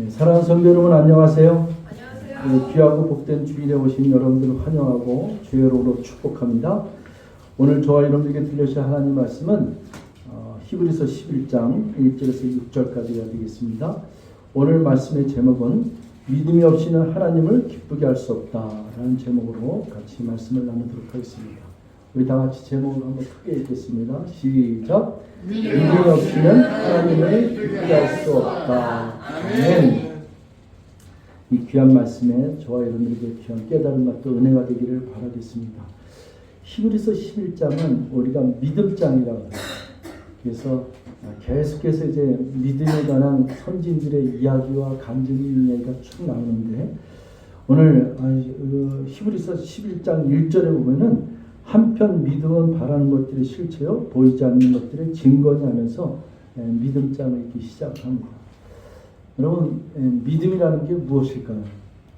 사랑하는 성도 여러분 안녕하세요. 안녕하세요. 귀하고 복된 주일에 오신 여러분들을 환영하고 주의 이름으로 축복합니다. 오늘 저와 여러분들에게 들려주실 하나님 말씀은 히브리서 11장 1절에서 6절까지가 되겠습니다. 오늘 말씀의 제목은 믿음이 없이는 하나님을 기쁘게 할 수 없다라는 제목으로 같이 말씀을 나누도록 하겠습니다. 우리 다 같이 제목을 한번 크게 읽겠습니다. 시작. 믿음이 없이는 하나님을 기쁘게 할 수 없다. 아멘. 이 귀한 말씀에 저와 여러분들에게 귀한 깨달음과 또 은혜가 되기를 바라겠습니다. 히브리서 11장은 우리가 믿음장이라고 해요. 그래서 계속해서 이제 믿음에 관한 선진들의 이야기와 간증의 이야기가 쭉 나오는데 오늘 히브리서 11장 1절에 보면은 한편 믿음은 바라는 것들의 실체요 보이지 않는 것들의 증거니 하면서 믿음장을 이렇게 시작합니다. 여러분 믿음이라는 게 무엇일까요?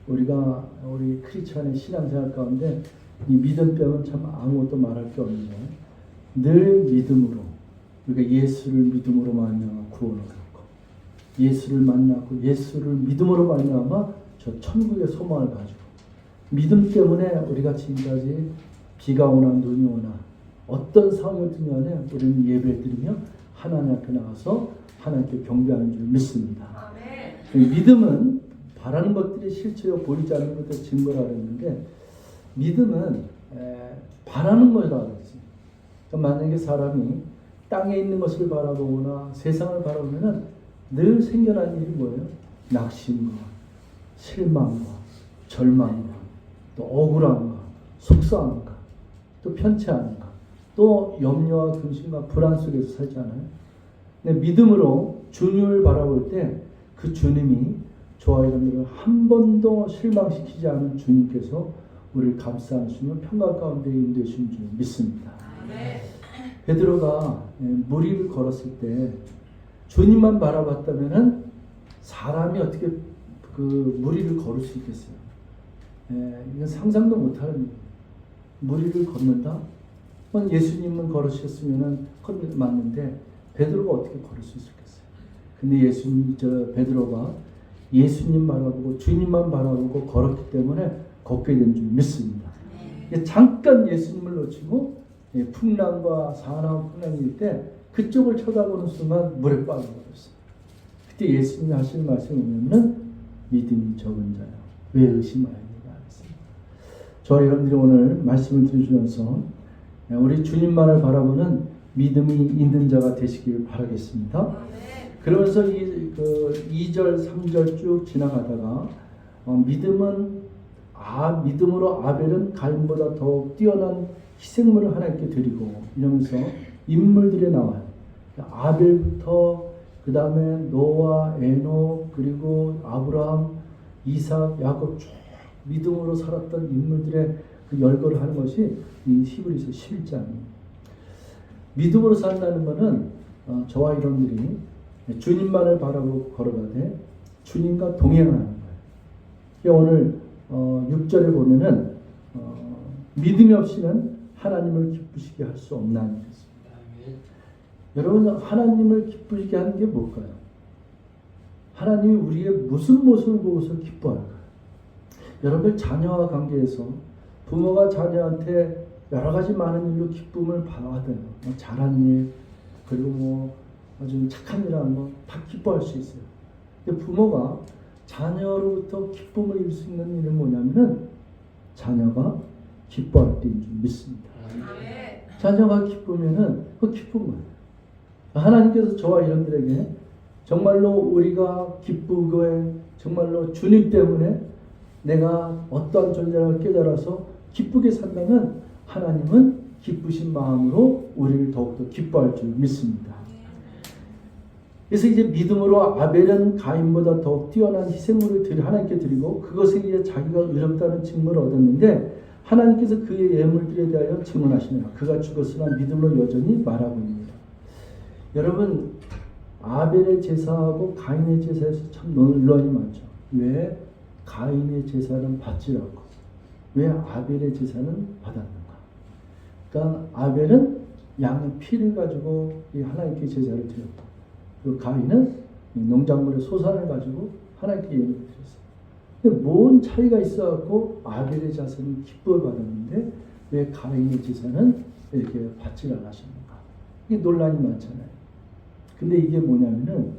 우리 크리스천의 신앙생활 가운데 이 믿음병은 참 아무것도 말할 게 없는데 늘 믿음으로 우리가 예수를 믿음으로 말미암아 구원을 얻고 예수를 만나고 예수를 믿음으로 말미암아 저 천국의 소망을 가지고 믿음 때문에 우리가 지금까지 비가 오나 눈이 오나 어떤 상황이든 간에 우리는 예배드리며 하나님 앞에 나가서 하나님께 경배하는 줄 믿습니다. 아멘. 믿음은 바라는 것들이 실체요 보이지 않는 것들의 증거라고 했는데 믿음은 바라는 거라고 했습니다. 그러니까 만약에 사람이 땅에 있는 것을 바라보거나 세상을 바라보면 늘 생겨나는 일이 뭐예요? 낙심과 실망과 절망과 또 억울함과 속상함과 또 편치함과 또 염려와 근심과 불안 속에서 살잖아요. 근데 믿음으로 주님을 바라볼 때 그 주님이 저와 여러분들을 한 번도 실망시키지 않은 주님께서 우리를 감싸주시며 평강 가운데 인도해 주신 줄 믿습니다. 베드로가 무리를 걸었을 때 주님만 바라봤다면은 사람이 어떻게 그 무리를 걸을 수 있겠어요? 이건 상상도 못하는 일이에요. 무리를 걷는다? 예수님은 걸으셨으면은 맞는데 베드로가 어떻게 걸을 수 있었겠어요? 근데 베드로가 예수님 바라보고 주님만 바라보고 걸었기 때문에 걷게 된 줄 믿습니다. 잠깐 예수님을 놓치고 풍랑과 사나운 풍랑일 때 그쪽을 쳐다보는 순간 물에 빠져버렸어요. 그때 예수님이 하시는 말씀이 뭐냐면 믿음이 적은 자요 왜 의심하였느냐 했습니다. 저와 여러분들이 오늘 말씀을 들으시면서 우리 주님만을 바라보는 믿음이 있는 자가 되시길 바라겠습니다. 그러면서 2절 3절 쭉 지나가다가 믿음으로 아벨은 가인보다 더욱 뛰어난 희생물을 하나님께 드리고 이러면서 인물들이 나와요. 아벨부터 그 다음에 노아, 에녹 그리고 아브라함, 이삭, 야곱 쭉 믿음으로 살았던 인물들의 그 열거를 하는 것이 이 히브리서 11장입니다. 믿음으로 산다는 것은 저와 여러분들이 주님만을 바라보고 걸어가되 주님과 동행하는 거예요. 오늘 6절에 보면은 믿음이 없이는 하나님을 기쁘시게 할 수 없나니 그랬습니다. 여러분 하나님을 기쁘시게 하는 게 뭘까요? 하나님이 우리의 무슨 모습을 보고서 기뻐할까요? 여러분 자녀와 관계에서 부모가 자녀한테 여러 가지 많은 일로 기쁨을 받아요. 잘한 일 그리고 아주 착한 일 하는 거 다 기뻐할 수 있어요. 근데 부모가 자녀로부터 기쁨을 입을 수 있는 일은 뭐냐면은 자녀가 기뻐할 때인 줄 믿습니다. 자녀가 기쁘면은 그 기쁜 거예요. 하나님께서 저와 여러분들에게 정말로 우리가 기쁘고 정말로 주님 때문에 내가 어떠한 존재를 깨달아서 기쁘게 산다면 하나님은 기쁘신 마음으로 우리를 더욱더 기뻐할 줄 믿습니다. 그래서 이제 믿음으로 아벨은 가인보다 더욱 뛰어난 희생물을 하나님께 드리고 그것에 의해 자기가 의롭다는 증거를 얻었는데 하나님께서 그의 예물들에 대하여 증언하시느라 그가 죽었으나 믿음으로 여전히 말하고 있습니다. 여러분 아벨의 제사하고 가인의 제사에서 참 논란이 많죠. 왜 가인의 제사는 받지 않고 왜 아벨의 제사는 받았는가? 그러니까 아벨은 양의 피를 가지고 하나님께 제사를 드렸고 그 가인은 농작물의 소산을 가지고 하나님께 예물을 드렸어요. 근데 뭔 차이가 있어갖고 아벨의 자손이 기쁨을 받았는데 왜 가인의 제사는 이렇게 받지 않으십니까? 이게 논란이 많잖아요. 근데 이게 뭐냐면은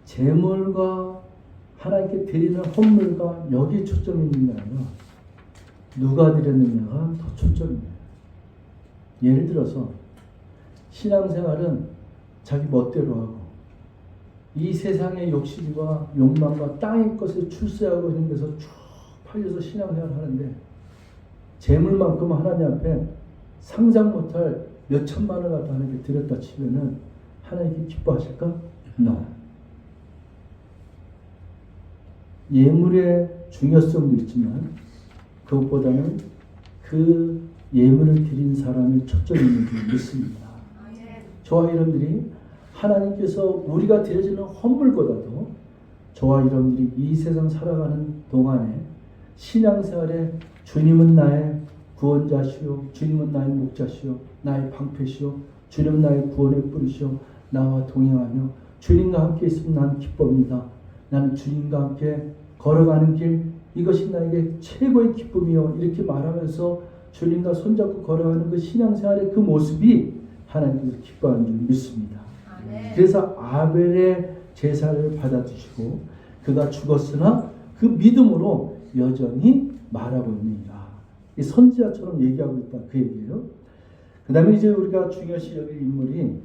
제물과 하나님께 드리는 헌물과 여기에 초점이 있는 게 아니라 누가 드렸느냐가 더 초점이에요. 예를 들어서 신앙생활은 자기 멋대로 하고 이 세상의 욕심과 욕망과 땅의 것에 출세하고 있는 데서 쭉 팔려서 신앙생활을 하는데 재물만큼 하나님 앞에 상상 못할 몇 천만 원 갖다 하나님께 드렸다 치면은 하나님께 기뻐하실까? No. 예물의 중요성도 있지만 그것보다는 그 예물을 드린 사람의 초점이 있는 줄 믿습니다. 저와 여러분들이 하나님께서 우리가 드려지는 헌물보다도 저와 여러분들이 이 세상 살아가는 동안에 신앙생활에 주님은 나의 구원자시오, 주님은 나의 목자시오, 나의 방패시오, 주님은 나의 구원의 뿌리시오, 나와 동행하며 주님과 함께 있으면 나는 기쁩니다. 나는 주님과 함께 걸어가는 길, 이것이 나에게 최고의 기쁨이요. 이렇게 말하면서 주님과 손잡고 걸어가는 그 신앙생활의 그 모습이 하나님께서 기뻐하는 줄 믿습니다. 그래서 아벨의 제사를 받아주시고 그가 죽었으나 그 믿음으로 여전히 말하고 있느니라. 이 선지자처럼 얘기하고 있다 그 얘기예요. 그 다음에 이제 우리가 중요시 여길 인물이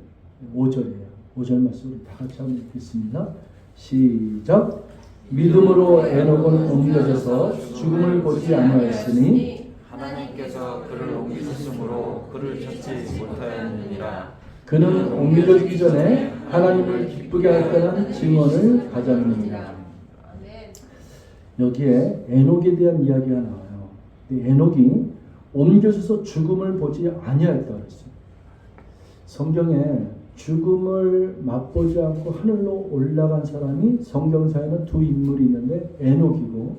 5절이에요. 5절 말씀 우리 다 같이 한번 읽겠습니다. 시작. 믿음으로 에녹은 옮겨져서 죽음을 보지 아니하였으니 하나님께서 그를 옮기셨으므로 그를 찾지 못하였느니라. 그는 옮겨지기 전에 하나님을 기쁘게 하였다는 증언을 가졌느니라. 여기에 에녹에 대한 이야기가 나와요. 에녹이 옮겨져서 죽음을 보지 아니하였다 그랬어요. 성경에 죽음을 맛보지 않고 하늘로 올라간 사람이 성경사에는 두 인물이 있는데 에녹이고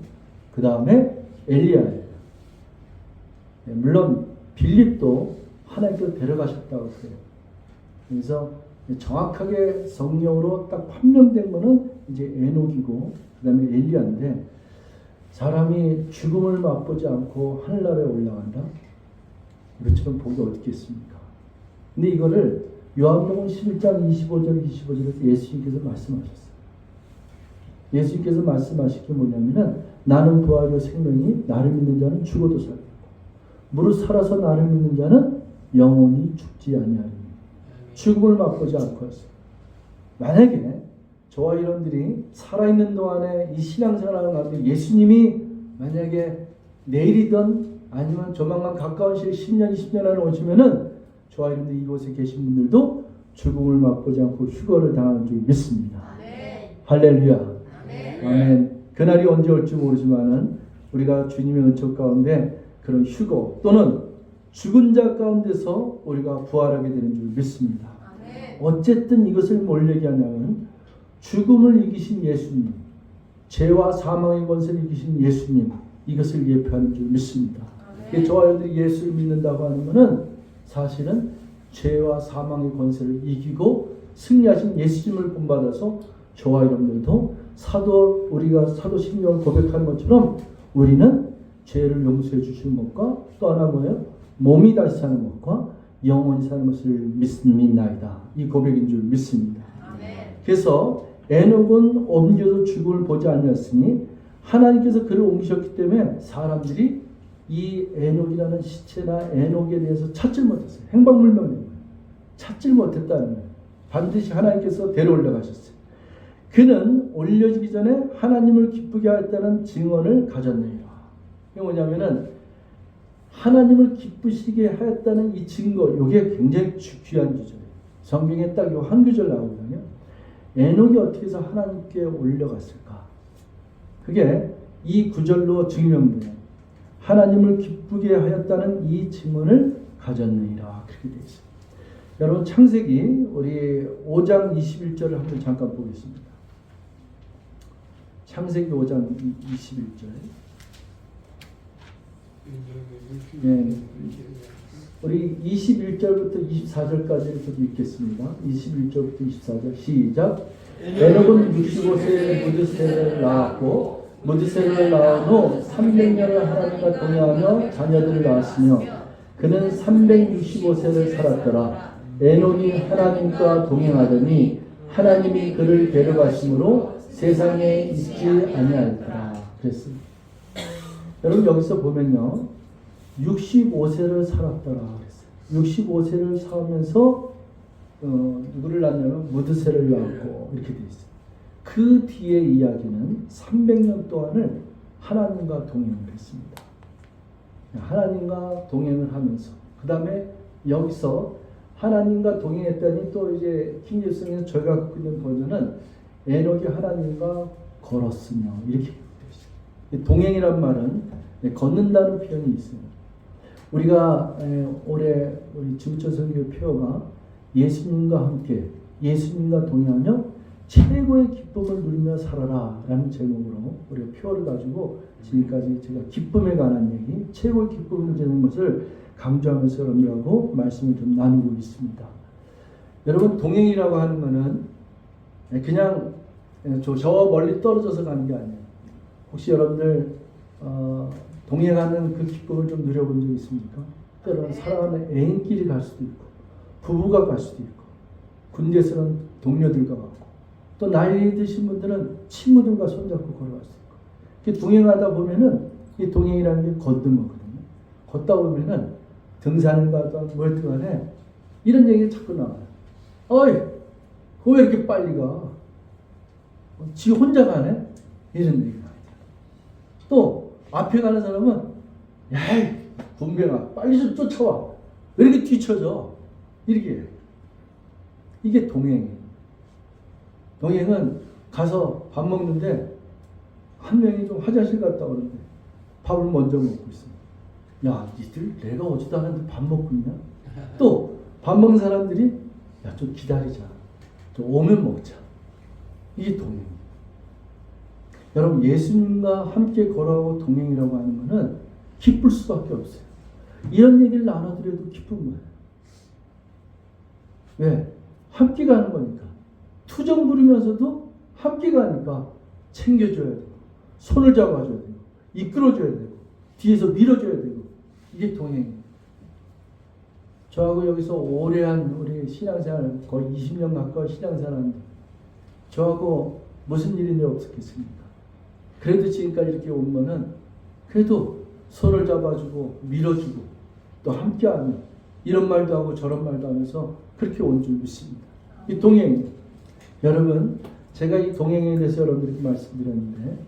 그 다음에 엘리야예요. 물론 빌립도 하나님께서 데려가셨다고 그래요. 그래서 정확하게 성령으로 딱 판명된 거는 이제 에녹이고 그 다음에 엘리야인데 사람이 죽음을 맛보지 않고 하늘나라에 올라간다? 이것처럼 복이 어디 있습니까? 근데 이거를 요한복음 11장 25절에서 예수님께서 말씀하셨어요. 예수님께서 말씀하신 게 뭐냐면은 나는 부활이요 생명이 나를 믿는 자는 죽어도 살고 무릇 살아서 나를 믿는 자는 영원히 죽지 아니하리니 죽음을 맛보지 않고 했어요. 만약에 저와 여러분들이 살아있는 동안에 이 신앙생활을 하는데 예수님이 만약에 내일이든 아니면 조만간 가까운 시일 10년, 20년 안에 오시면은 저와 여러분들 이곳에 계신 분들도 죽음을 맛보지 않고 휴거를 당하는 줄 믿습니다. 아멘. 할렐루야. 아멘. 아멘. 그날이 언제 올지 모르지만은 우리가 주님의 은총 가운데 그런 휴거 또는 죽은 자 가운데서 우리가 부활하게 되는 줄 믿습니다. 아멘. 어쨌든 이것을 뭘 얘기하냐면 죽음을 이기신 예수님, 죄와 사망의 권세를 이기신 예수님, 이것을 예표하는 줄 믿습니다. 저와 여러분들이 예수를 믿는다고 하는 것은 사실은 죄와 사망의 권세를 이기고 승리하신 예수님을 본받아서 저와 여러분들도 우리가 사도 신경을 고백하는 것처럼 우리는 죄를 용서해 주시는 것과 또 하나 뭐예요? 몸이 다시 사는 것과 영원히 사는 것을 믿나이다. 이 고백인 줄 믿습니다. 그래서 에녹은 옮겨서 죽음을 보지 아니하였으니 하나님께서 그를 옮기셨기 때문에 사람들이 이 에녹이라는 시체나 에녹에 대해서 찾질 못했어요. 행방불명인 거예요. 찾질 못했다는 거예요. 반드시 하나님께서 데려올려 가셨어요. 그는 올려지기 전에 하나님을 기쁘게 하였다는 증언을 가졌느니라. 이게 뭐냐면은 하나님을 기쁘시게 하였다는 이 증거, 이게 굉장히 귀한 구절이에요. 성경에 딱 이 한 구절 나오거든요. 에녹이 어떻게 해서 하나님께 올려갔을까? 그게 이 구절로 증명돼요. 하나님을 기쁘게 하였다는 이 증언을 가졌느니라. 그렇게 되어 있습니다. 여러분 창세기 우리 5장 21절을 한번 잠깐 보겠습니다. 창세기 5장 21절. 네. 우리 21절부터 24절까지를 좀 읽겠습니다. 21절부터 24절 시작. 에녹은 65세에 무드셀을 낳았고 무드셀을 낳은 후 300년을 하나님과 동행하며 자녀들을 낳았으며 그는 365세를 살았더라. 에녹이 하나님과 동행하더니 하나님이 그를 데려가심으로 세상에 있지 아니하였더라. 그랬습니다. 여러분 여기서 보면요. 65세를 살았더라 그랬어요. 65세를 살면서 누구를 낳냐면 무드셀을 낳고 이렇게 돼 있어요. 그 뒤의 이야기는 300년 동안을 하나님과 동행을 했습니다. 하나님과 동행을 하면서 그 다음에 여기서 하나님과 동행했더니 또 이제 킹제스에서 저희가 갖고 있는 버전은 에녹이 하나님과 걸었으며 이렇게 되어 있어요. 동행이란 말은 걷는다는 표현이 있어요. 우리가 올해 우리 지구촌 선교 표어가 예수님과 함께 예수님과 동행하며 최고의 기쁨을 누리며 살아라 라는 제목으로 우리가 표어를 가지고 지금까지 제가 기쁨에 관한 얘기, 최고의 기쁨을 누리는 것을 강조하면서 여러분들하고 말씀을 좀 나누고 있습니다. 여러분 동행이라고 하는 것은 그냥 저 멀리 떨어져서 가는 게 아니에요. 혹시 여러분들 동행하는 그 기쁨을 좀 누려본 적 있습니까? 때로는 사랑하는 애인끼리 갈 수도 있고 부부가 갈 수도 있고 군대에서는 동료들과 가고 또 나이 드신 분들은 친구들과 손잡고 걸어갈 수 있고 동행하다 보면은 이 동행이라는 게 걷는 거거든요. 걷다 보면은 등산을 가든 뭘 간에 이런 얘기가 자꾸 나와요. 어이, 그거 왜 이렇게 빨리 가? 지 혼자 가네? 이런 얘기가 나와요. 또 앞에 가는 사람은 야이 분명아 빨리 좀 쫓아와 왜 이렇게 뒤쳐져 이렇게 이게 동행이에요. 동행은 가서 밥 먹는데 한 명이 좀 화장실 갔다 오는데 밥을 먼저 먹고 있어. 야 니들 내가 오지도 않았는데 밥 먹고 있냐? 또 밥 먹는 사람들이 야 좀 기다리자 좀 오면 먹자. 이게 동행이에요. 여러분 예수님과 함께 걸어가고 동행이라고 하는 것은 기쁠 수밖에 없어요. 이런 얘기를 나눠드려도 기쁜 거예요. 왜? 함께 가는 거니까. 투정 부리면서도 함께 가니까 챙겨줘야 되고 손을 잡아줘야 되고 이끌어줘야 되고 뒤에서 밀어줘야 되고 이게 동행이에요. 저하고 여기서 오래 한 우리 신앙생활 거의 20년 가까이 신앙생활하는데 저하고 무슨 일이 없었겠습니까? 그래도 지금까지 이렇게 온 거는 그래도 손을 잡아주고 밀어주고 또 함께하며 이런 말도 하고 저런 말도 하면서 그렇게 온 줄 믿습니다. 이 동행 여러분 제가 이 동행에 대해서 여러분들께 말씀드렸는데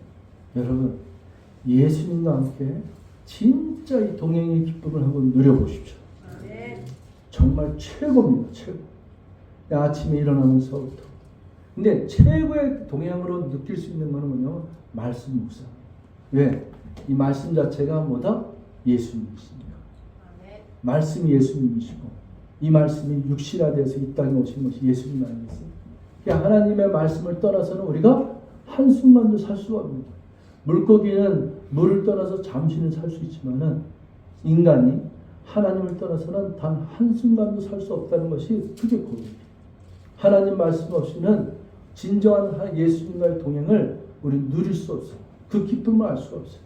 여러분 예수님과 함께 진짜 이 동행의 기쁨을 한번 누려보십시오. 정말 최고입니다. 최고. 아침에 일어나면서부터 근데 최고의 동행으로 느낄 수 있는 것은 뭐냐면 말씀 묵상. 왜? 이 말씀 자체가 뭐다? 예수님이십니다. 말씀이 예수님이시고 이 말씀이 육신화되어서 이 땅에 오신 것이 예수님 아니겠어요? 그러니까 하나님의 말씀을 떠나서는 우리가 한순간도 살 수가 없는 거예요. 물고기는 물을 떠나서 잠시는 살 수 있지만은 인간이 하나님을 떠나서는 단 한순간도 살 수 없다는 것이 그게 고백이에요. 하나님 말씀 없이는 진정한 예수님과의 동행을 우리 누릴 수 없어요. 그 기쁨을 알 수가 없어요.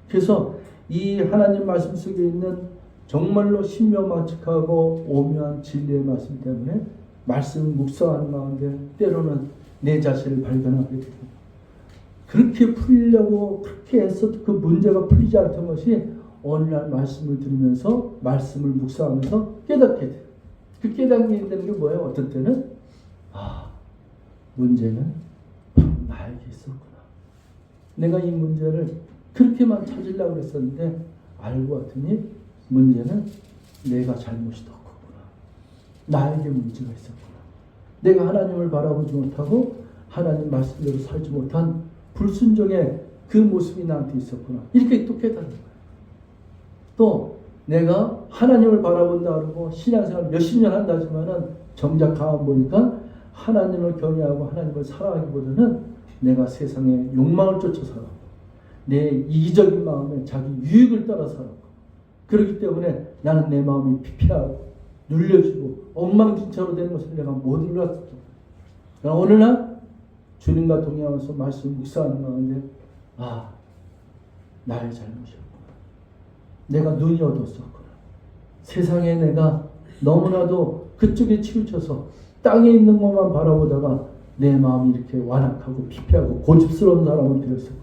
그래서 이 하나님 말씀 속에 있는 정말로 신묘망측하고 오묘한 진리의 말씀 때문에 말씀을 묵상하는 가운데 때로는 내 자신을 발견하게 되고 그렇게 풀리려고 그렇게 애써도 그 문제가 풀리지 않던 것이 어느 날 말씀을 들으면서 말씀을 묵상하면서 깨닫게 돼요. 그 깨닫게 되는 게 뭐예요? 어떤 때는 문제는 나에게 있었구나. 내가 이 문제를 그렇게만 찾으려고 했었는데 알고 봤더니 문제는 내가 잘못이 더 컸구나. 나에게 문제가 있었구나. 내가 하나님을 바라보지 못하고 하나님 말씀대로 살지 못한 불순종의 그 모습이 나한테 있었구나. 이렇게 또 깨달은 거예요. 또 내가 하나님을 바라본다 그러고 신앙생활 몇십 년 한다지만은 정작 가만 보니까 하나님을 경외하고 하나님을 사랑하기보다는 내가 세상의 욕망을 쫓아 살았고 내 이기적인 마음에 자기 유익을 따라 살았고 그렇기 때문에 나는 내 마음이 피폐하고 눌려지고 엉망진창으로 된 것을 내가 못 눌렀어. 그러나 어느 날 주님과 동행하면서 말씀 묵상하는 가운데 나의 잘못이었구나. 내가 눈이 어두웠었구나. 세상에 내가 너무나도 그쪽에 치우쳐서 땅에 있는 것만 바라보다가 내 마음이 이렇게 완악하고 피폐하고 고집스러운 사람은 되었었구나.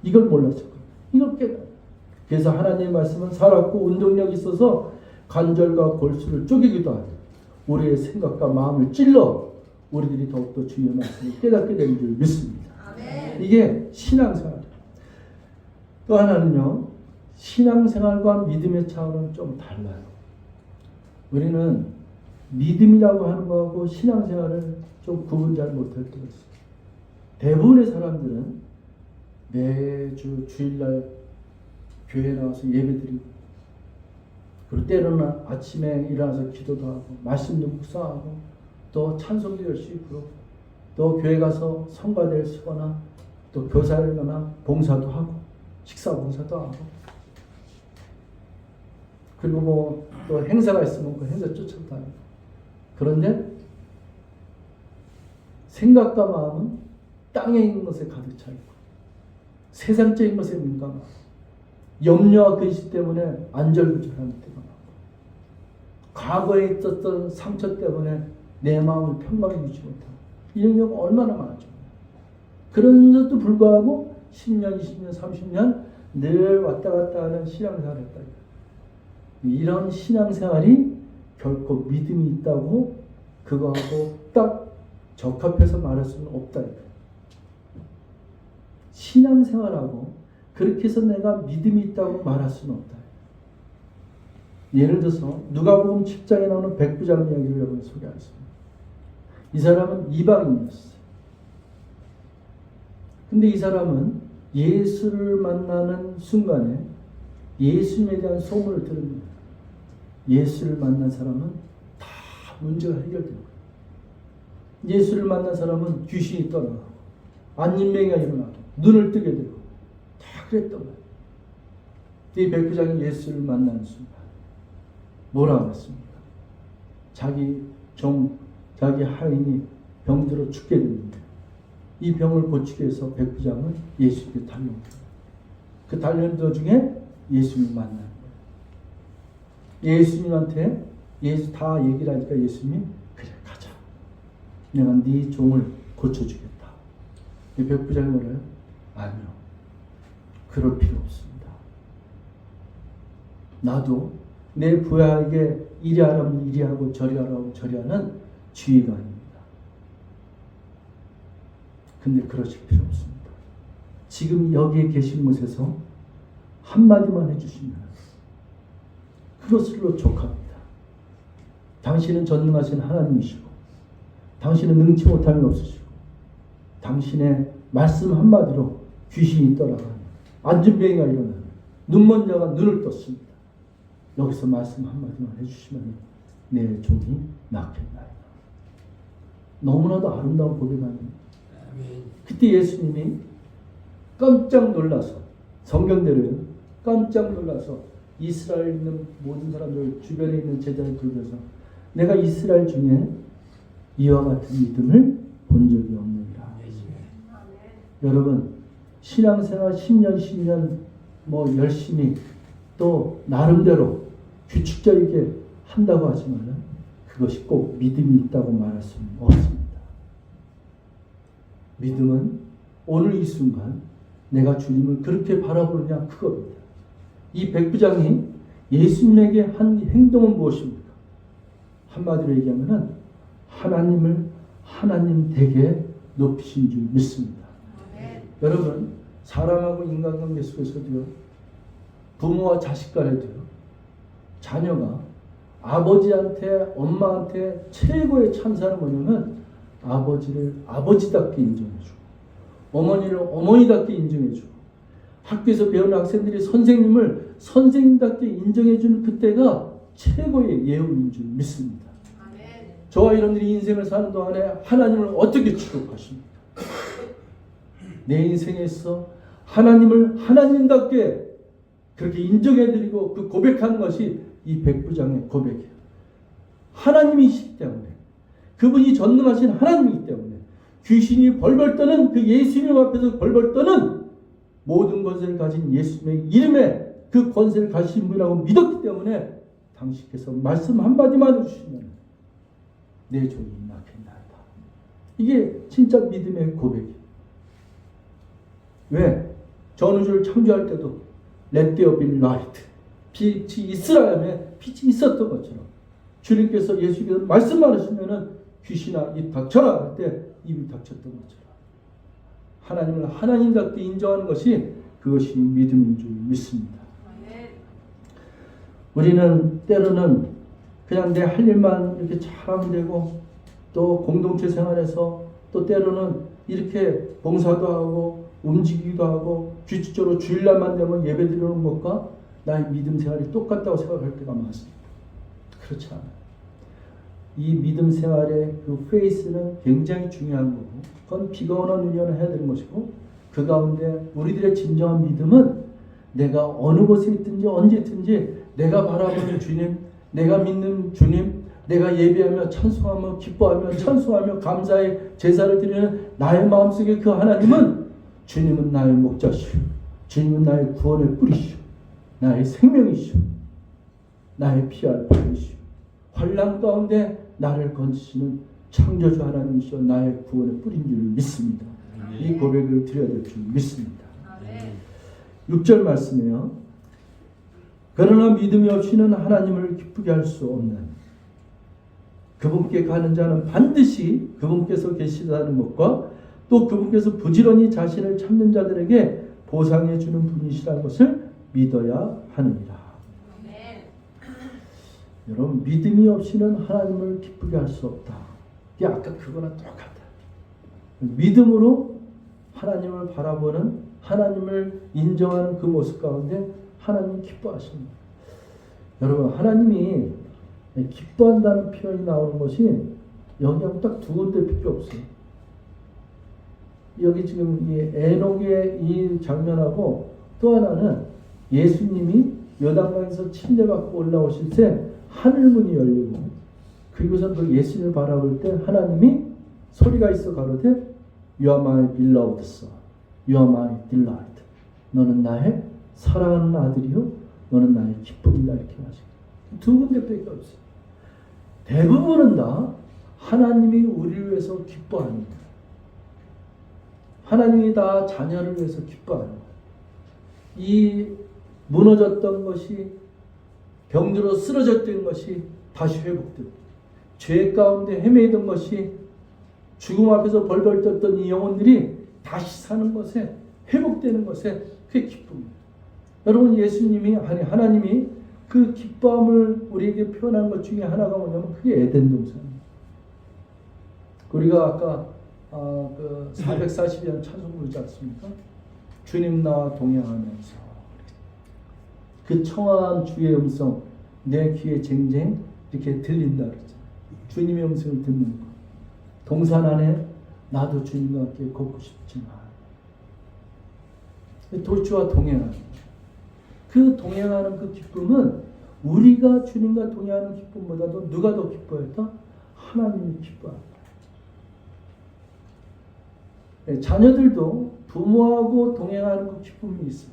이걸 몰랐었구나. 이걸 깨달아. 그래서 하나님의 말씀은 살았고 운동력이 있어서 관절과 골수를 쪼개기도 하고 우리의 생각과 마음을 찔러 우리들이 더욱더 주님의 말씀을 깨닫게 되는 줄 믿습니다. 아멘. 이게 신앙생활이에요. 또 하나는요, 신앙생활과 믿음의 차원은 좀 달라요. 우리는 믿음이라고 하는 거하고 신앙생활을 좀 구분 잘 못할 때가 있어요. 대부분의 사람들은 매주 주일날 교회 나와서 예배드리고, 그리고 때로는 아침에 일어나서 기도도 하고 말씀도 묵상하고 또 찬송도 열심히 부르고 또 교회 가서 성가대를 쓰거나 또 교사를 거나 봉사도 하고 식사 봉사도 하고, 그리고 뭐 또 행사가 있으면 그 행사 쫓아도 하고. 그런데 생각과 마음은 땅에 있는 것에 가득 차 있고 세상적인 것에 민감하고 염려와 근심 때문에 안절부절하는 때가 많고 과거에 있었던 상처 때문에 내 마음을 평강히 유지 못하고 이런 경우가 얼마나 많죠. 그런데도 불구하고 10년, 20년, 30년 늘 왔다 갔다 하는 신앙생활을 했다. 이런 신앙생활이 결코 믿음이 있다고 그거하고 딱 적합해서 말할 수는 없다. 신앙생활하고 그렇게 해서 내가 믿음이 있다고 말할 수는 없다. 예를 들어서 누가복음 7장에 나오는 백부장 이야기를 여러분 소개하겠습니다. 이 사람은 이방인이었어요. 근데 이 사람은 예수를 만나는 순간에 예수님에 대한 소문을 들읍니다. 예수를 만난 사람은 다 문제가 해결되는 거예요. 예수를 만난 사람은 귀신이 떠나가고 안진뱅이가 일어나고 눈을 뜨게 되고 다 그랬던 거예요. 이 백부장이 예수를 만나는 순간 뭐라고 했습니까? 자기 하인이 병들어 죽게 됐는데 이 병을 고치기 위해서 백부장은 예수님께 달려옵니다. 그 달려온 도중에 예수님을 만나는 거예요. 예수님한테 예수 다 얘기를 하니까 예수님이 그래 가자. 내가 네 종을 고쳐주겠다. 이 백부장이 뭐래요? 아니요. 그럴 필요 없습니다. 나도 내 부하에게 이리 하라면 이리 하고 저리 하라면 저리 하는 주의가 아닙니다. 근데 그러실 필요 없습니다. 지금 여기에 계신 곳에서 한마디만 해주시면 그것으로 족합니다. 당신은 전능하신 하나님이시고 당신은 능치 못함이 없으시고 당신의 말씀 한마디로 귀신이 떠나가는 안진뱅이가 일어나는 눈먼 자가 눈을 떴습니다. 여기서 말씀 한마디만 해주시면 내 종이 낫겠나이다. 너무나도 아름다운 고백 아닙니까? 그때 예수님이 깜짝 놀라서 성경대로요. 깜짝 놀라서 이스라엘에 있는 모든 사람들 주변에 있는 제자를 돌려서 내가 이스라엘 중에 이와 같은 믿음을 본 적이 없느니라. 여러분 신앙생활 10년 뭐 열심히 또 나름대로 규칙적이게 한다고 하지만 그것이 꼭 믿음이 있다고 말할 수는 없습니다. 믿음은 오늘 이 순간 내가 주님을 그렇게 바라보느냐 그겁니다. 이 백부장이 예수님에게 한 행동은 무엇입니까? 한마디로 얘기하면 하나님을 하나님 되게 높이신 줄 믿습니다. 여러분 사람하고 인간관계 속에서도요, 부모와 자식 간에도요, 자녀가 아버지한테 엄마한테 최고의 찬사는 뭐냐면 아버지를 아버지답게 인정해주고 어머니를 어머니답게 인정해주고 학교에서 배우는 학생들이 선생님을 선생님답게 인정해주는 그때가 최고의 예우인 줄 믿습니다. 저와 여러분들이 인생을 사는 동안에 하나님을 어떻게 취급하십니까? 내 인생에서 하나님을 하나님답게 그렇게 인정해드리고 그 고백하는 것이 이 백부장의 고백이에요. 하나님이시기 때문에, 그분이 전능하신 하나님이기 때문에, 귀신이 벌벌 떠는 그 예수님 앞에서 벌벌 떠는 모든 것을 가진 예수님의 이름에 그 권세를 가지신 분이라고 믿었기 때문에 당신께서 말씀 한마디만 해주시면 내 종이 낫겠나이다. 이게 진짜 믿음의 고백이에요. 왜? 전우주를 창조할 때도 Let there be light. 빛이 있으라면 빛이 있었던 것처럼 주님께서 예수께서 말씀만 하시면은 귀신아 입 닥쳐라 할 때 입이 닥쳤던 것처럼 하나님을 하나님답게 인정하는 것이 그것이 믿음인 줄 믿습니다. 우리는 때로는 그냥 내 할 일만 이렇게 잘하면 되고 또 공동체 생활에서 또 때로는 이렇게 봉사도 하고 움직이기도 하고 규칙적으로 주일날만 되면 예배 드리는 것과 나의 믿음 생활이 똑같다고 생각할 때가 많습니다. 그렇지 않아요. 이 믿음 생활의 그 페이스는 굉장히 중요한 거고 그건 비가 오나 눈이 오나 해야 되는 것이고 그 가운데 우리들의 진정한 믿음은 내가 어느 곳에 있든지 언제 있든지 내가 바라보는 주님, 내가 믿는 주님, 내가 예배하며 찬송하며 기뻐하며 찬송하며 감사의 제사를 드리는 나의 마음속에 그 하나님은 주님은 나의 목자시오. 주님은 나의 구원의 뿌리시오. 나의 생명이시오. 나의 피할 바위시오. 환난 가운데 나를 건지시는 창조주 하나님이시오. 나의 구원의 뿌린 줄 믿습니다. 이 고백을 드려야 될 줄 믿습니다. 6절 말씀이에요. 그러나 믿음이 없이는 하나님을 기쁘게 할 수 없는 그분께 가는 자는 반드시 그분께서 계시다는 것과 또 그분께서 부지런히 자신을 찾는 자들에게 보상해 주는 분이시라는 것을 믿어야 하느니라. 여러분 믿음이 없이는 하나님을 기쁘게 할 수 없다. 이게 아까 그거랑 똑같다. 믿음으로 하나님을 바라보는 하나님을 인정하는 그 모습 가운데 하나님이 기뻐하십니다. 여러분 하나님이 기뻐한다는 표현이 나오는 것이 여기하고 딱 두 군데밖에 없어요. 여기 지금 이 에녹의 이 장면하고 또 하나는 예수님이 요단강에서 침례받고 올라오실 때 하늘문이 열리고 그리고서 또 예수님을 바라볼 때 하나님이 소리가 있어 가로되 You are my beloved son, You are my delight. 너는 나의 사랑하는 아들이요 너는 나의 기쁨이다 이렇게 하시고 두 군데밖에 없어요. 대부분은 다 하나님이 우리를 위해서 기뻐합니다. 하나님이 다 자녀를 위해서 기뻐하는 거예요. 이 무너졌던 것이 병들어 쓰러졌던 것이 다시 회복되고 죄 가운데 헤매이던 것이 죽음 앞에서 벌벌 떴던 이 영혼들이 다시 사는 것에 회복되는 것에 그게 기쁨입니다. 여러분 예수님이 아니 하나님이 그 기뻐함을 우리에게 표현한 것 중에 하나가 뭐냐면 그게 에덴 동산입니다. 우리가 아까 그 440년 찬송 부르지 않습니까? 주님 나와 동행하면서 그 청아한 주의 음성 내 귀에 쟁쟁 이렇게 들린다 그러잖아요. 주님의 음성을 듣는 것. 동산 안에 나도 주님과 함께 걷고 싶지만 도주와 동행하는 그 동행하는 그 기쁨은 우리가 주님과 동행하는 기쁨보다도 누가 더 기뻐했다? 하나님이 기뻐한다. 자녀들도 부모하고 동행하는 그 기쁨이 있어요.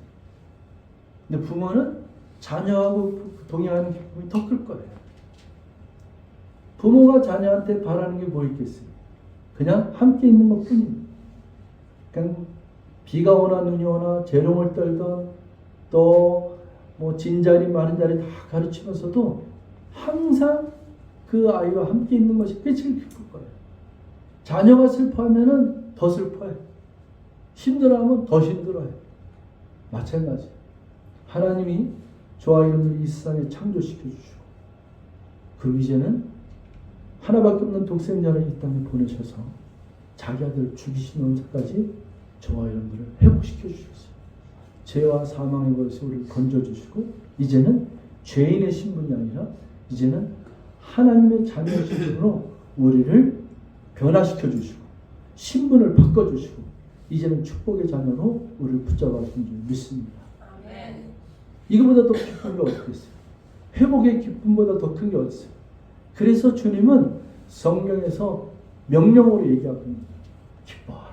근데 부모는 자녀하고 동행하는 기쁨이 더 클 거예요. 부모가 자녀한테 바라는 게 뭐 있겠어요? 그냥 함께 있는 것 뿐입니다. 그냥 비가 오나 눈이 오나 재롱을 떨던 또 뭐 진자리 마른 자리 다 가르치면서도 항상 그 아이와 함께 있는 것이 끝을 기쁠 거예요. 자녀가 슬퍼하면은 더 슬퍼요. 힘들어하면 더 힘들어요. 마찬가지. 하나님이 저와 여러분을 이 세상에 창조시켜 주시고 그리고 이제는 하나밖에 없는 독생자를 이 땅에 보내셔서 자기 아들 죽이신 은사까지 저와 여러분들을 회복시켜 주셨어요. 죄와 사망의 것에서 우리를 건져주시고 이제는 죄인의 신분이 아니라 이제는 하나님의 자녀의 신분으로 우리를 변화시켜 주시고 신분을 바꿔주시고 이제는 축복의 자녀로 우리를 붙잡아 주신 줄 믿습니다. 이거보다 더 기쁜 게 어떻겠어요? 회복의 기쁨보다 더 큰 게 어디 있어요? 그래서 주님은 성경에서 명령으로 얘기하고 있는 거예요. 기뻐하라.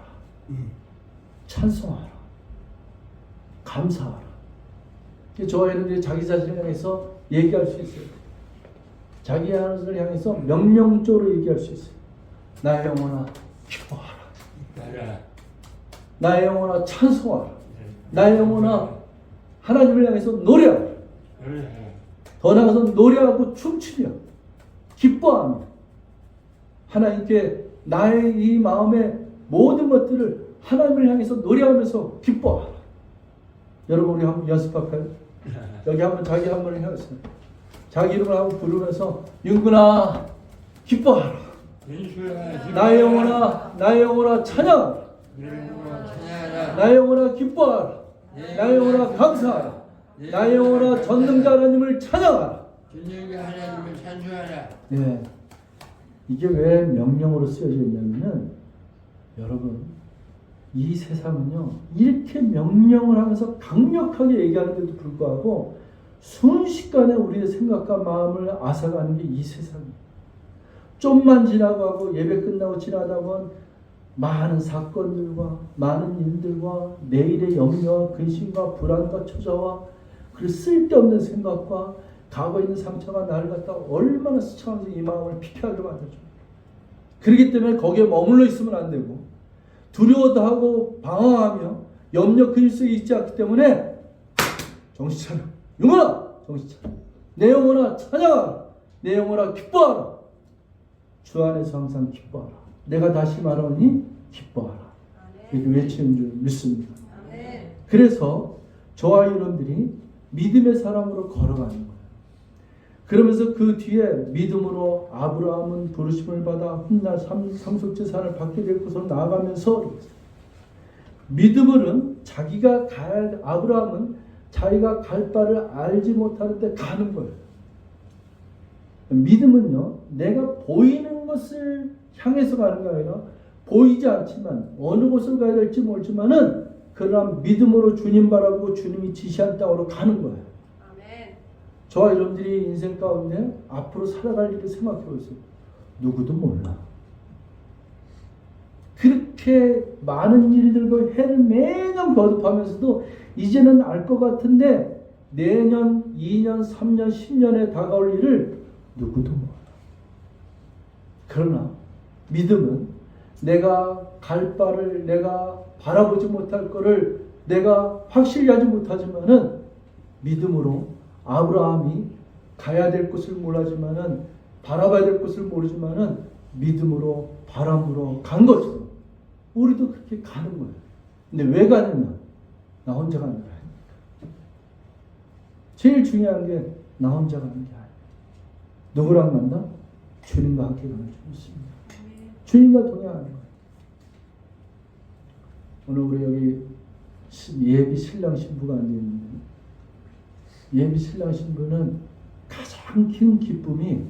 찬송하라. 감사하라. 저와 여러분들이 자기 자신을 향해서 얘기할 수 있어요. 자기 자신을 향해서 명령적으로 얘기할 수 있어요. 나의 영혼아 기뻐하라. 나의 영혼아 찬송하라. 나의 영혼아 하나님을 향해서 노래하라. 더 나아가서 노래하고 춤추며 기뻐하며 하나님께 나의 이 마음의 모든 것들을 하나님을 향해서 노래하면서 기뻐하라. 여러분 우리 한번 연습할까요? 여기 한번 자기 한 번을 향해서 자기 이름을 한번 부르면서 윤구나 기뻐하라. 나의 영혼아 찬양하라. 나의 영혼아 기뻐하라. 나의 영혼아 감사하라. 나의 영혼아 전능자 하나님을 찬양하라. 전능자 하나님을 찬송하라. 예, 이게 왜 명령으로 쓰여져 있냐면은 여러분 이 세상은요 이렇게 명령을 하면서 강력하게 얘기하는데도 불구하고 순식간에 우리의 생각과 마음을 앗아가는 게 이 세상이에요. 좀만 지나고 하고 예배 끝나고 지나다 보면 많은 사건들과 많은 일들과 내일의 염려와 근심과 불안과 초조와 그리고 쓸데없는 생각과 과거에 있는 상처가 나를 갖다 얼마나 스쳐가면서 이 마음을 피폐하게 만들어줘요. 그렇기 때문에 거기에 머물러 있으면 안 되고 두려워도 하고 방황하며 염려 근심 속에 있지 않기 때문에 정신 차려. 영혼아 정신 차려. 내 영혼아 찬양하라. 내 영혼아 기뻐하라. 주 안에서 항상 기뻐하라. 내가 다시 말하니 기뻐하라. 이렇게 외치는 줄 믿습니다. 그래서 저와 여러분들이 믿음의 사람으로 걸어가는 거예요. 그러면서 그 뒤에 믿음으로 아브라함은 부르심을 받아 훗날 상속재산을 받게 될 곳으로 나아가면서 믿음으로는 아브라함은 자기가 갈 바를 알지 못하는데 가는 거예요. 믿음은요 내가 보이는 것을 향해서 가는 게 아니라 보이지 않지만 어느 곳을 가야 될지 모르지만은 그러나 믿음으로 주님 바라보고 주님이 지시한 땅으로 가는 거예요. 아멘. 저와 여러분들이 인생 가운데 앞으로 살아갈 일을 생각해 보세요. 누구도 몰라. 그렇게 많은 일들과 해를 매년 거듭하면서도 이제는 알 것 같은데 내년, 2년, 3년, 10년에 다가올 일을 누구도 몰라. 그러나 믿음은 내가 갈 바를 내가 바라보지 못할 것을 내가 확실히 하지 못하지만은 믿음으로 아브라함이 가야 될 곳을 몰라지만은 바라봐야 될 곳을 모르지만은 믿음으로 바람으로 간 것처럼 우리도 그렇게 가는 거예요. 근데 왜 가느냐? 나 혼자 가는 게 아닙니까? 제일 중요한 게 나 혼자 가는 게 아니에요. 누구랑 간다? 주님과 함께 가는 줄 믿습니다. 주님과 동행하는 거예요. 오늘 우리 여기 예비 신랑 신부가 앉아있는데 예비 신랑 신부는 가장 큰 기쁨이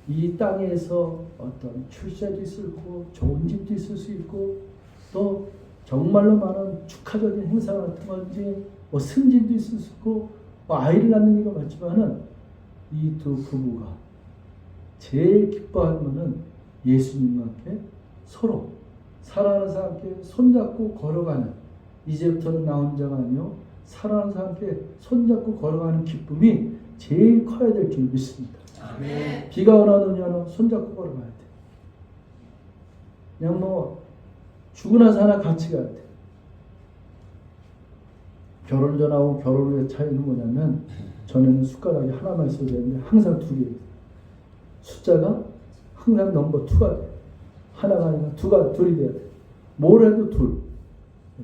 이 땅에서 어떤 출세도 있을 거고 좋은 집도 있을 수 있고 또 정말로 많은 축하적인 행사 같은 건지 뭐 승진도 있을 수 있고 뭐 아이를 낳는 이가 많지만은 이 두 부부가 제일 기뻐하는 것은 예수님과 함께 서로 사랑하는 사람과 함께 손잡고 걸어가는 이제부터는 나 혼자가 아니요 사랑하는 사람과 함께 손잡고 걸어가는 기쁨이 제일 커야 될 줄 믿습니다. 아멘. 비가 오나 눈이 오나 손잡고 걸어가야 돼. 그냥 뭐 죽으나 사나 같이 가야 돼. 결혼 전하고 결혼 후의 차이는 뭐냐면 전에는 숟가락이 하나만 있어야 되는데 항상 두 개. 숫자가 항상 넘버 2가 돼. 하나가 아니라 둘이 돼야 돼. 뭘 해도 둘.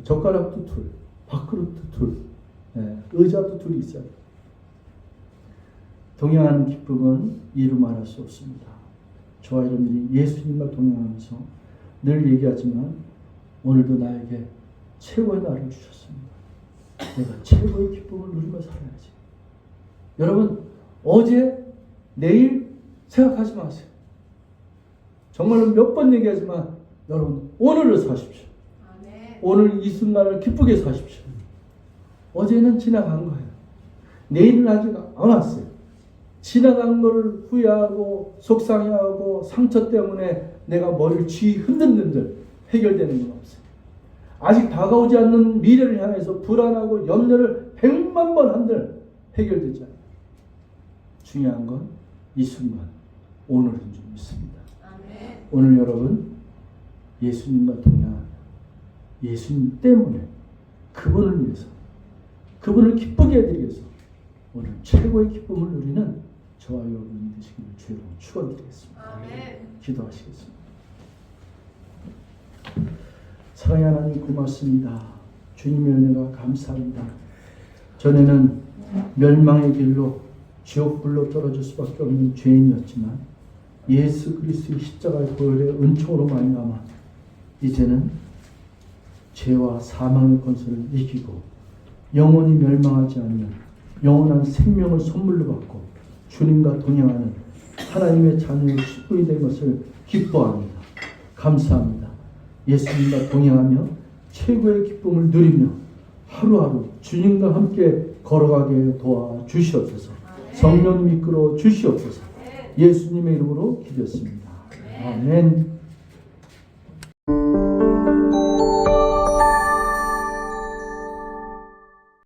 젓가락도 둘. 밥그릇도 둘. 의자도 둘이 있어야 돼. 동행하는 기쁨은 이루 말할 수 없습니다. 저와 여러분들이 예수님과 동행하면서 늘 얘기하지만 오늘도 나에게 최고의 날을 주셨습니다. 내가 최고의 기쁨을 누리며 살아야지. 여러분 어제 내일 생각하지 마세요. 정말로 몇 번 얘기하지만 여러분 오늘을 사십시오. 아멘. 오늘 이 순간을 기쁘게 사십시오. 어제는 지나간 거예요. 내일은 아직 안 왔어요. 지나간 것을 후회하고 속상해하고 상처 때문에 내가 머리를 쥐 흔든들 해결되는 건 없어요. 아직 다가오지 않는 미래를 향해서 불안하고 염려를 100만 번 한들 해결되지 않아요. 중요한 건 이 순간, 오늘은 좀 있습니다. 오늘 여러분 예수님과 동행한 예수님 때문에 그분을 위해서, 그분을 기쁘게 해드리기 위해서 오늘 최고의 기쁨을 누리는 저와 여러분이 되시기를 주로 축원드리겠습니다. 기도하시겠습니다. 사랑의 하나님 고맙습니다. 주님의 은혜가 감사합니다. 전에는 멸망의 길로 지옥불로 떨어질 수밖에 없는 죄인이었지만 예수 그리스도의 십자가의 보혈의 은총으로 말미암아 이제는 죄와 사망의 권세를 이기고 영원히 멸망하지 않는 영원한 생명을 선물로 받고 주님과 동행하는 하나님의 자녀의 식구이 된 것을 기뻐합니다. 감사합니다. 예수님과 동행하며 최고의 기쁨을 누리며 하루하루 주님과 함께 걸어가게 도와주시옵소서. 성령님 이끌어 주시옵소서. 예수님의 이름으로 기도했습니다. 아멘.